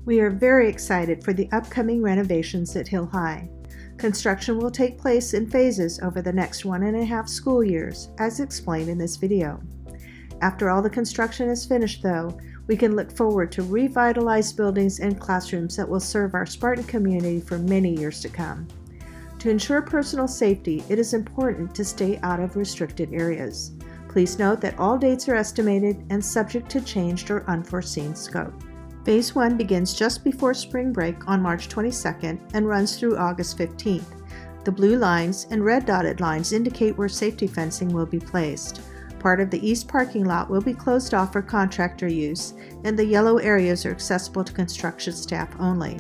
We are very excited for the upcoming renovations at Hilhi. Construction will take place in phases over the next 1.5 school years, as explained in this video. After all the construction is finished, though, we can look forward to revitalized buildings and classrooms that will serve our Spartan community for many years to come. To ensure personal safety, it is important to stay out of restricted areas. Please note that all dates are estimated and subject to changed or unforeseen scope. Phase 1 begins just before spring break on March 22nd and runs through August 15th. The blue lines and red dotted lines indicate where safety fencing will be placed. Part of the east parking lot will be closed off for contractor use, and the yellow areas are accessible to construction staff only.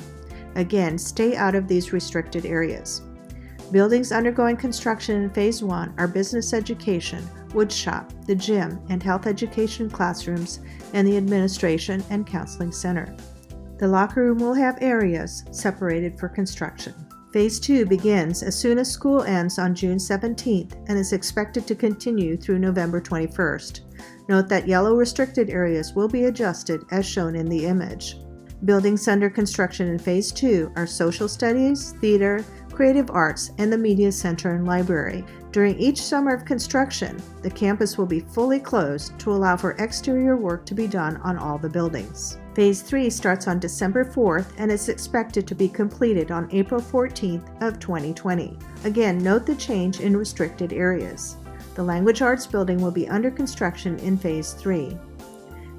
Again, stay out of these restricted areas. Buildings undergoing construction in Phase 1 are business education, wood shop, the gym and health education classrooms, and the administration and counseling center. The locker room will have areas separated for construction. Phase 2 begins as soon as school ends on June 17th and is expected to continue through November 21st. Note that yellow restricted areas will be adjusted as shown in the image. Buildings under construction in Phase 2 are social studies, theater, creative arts, and the media center and library. During each summer of construction, the campus will be fully closed to allow for exterior work to be done on all the buildings. Phase 3 starts on December 4th and is expected to be completed on April 14th of 2020. Again, note the change in restricted areas. The Language Arts building will be under construction in Phase 3.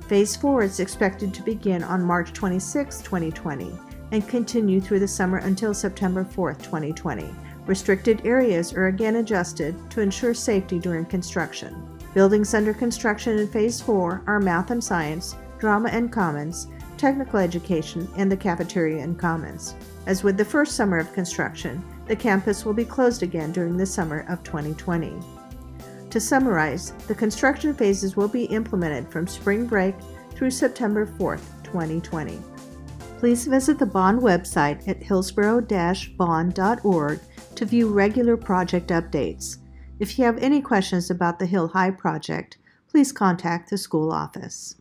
Phase 4 is expected to begin on March 26, 2020 and continue through the summer until September 4, 2020. Restricted areas are again adjusted to ensure safety during construction. Buildings under construction in Phase 4 are Math and Science, Drama and Commons, Technical Education, and the Cafeteria and Commons. As with the first summer of construction, the campus will be closed again during the summer of 2020. To summarize, the construction phases will be implemented from spring break through September 4, 2020. Please visit the bond website at hillsboro-bond.org to view regular project updates. If you have any questions about the Hilhi project, please contact the school office.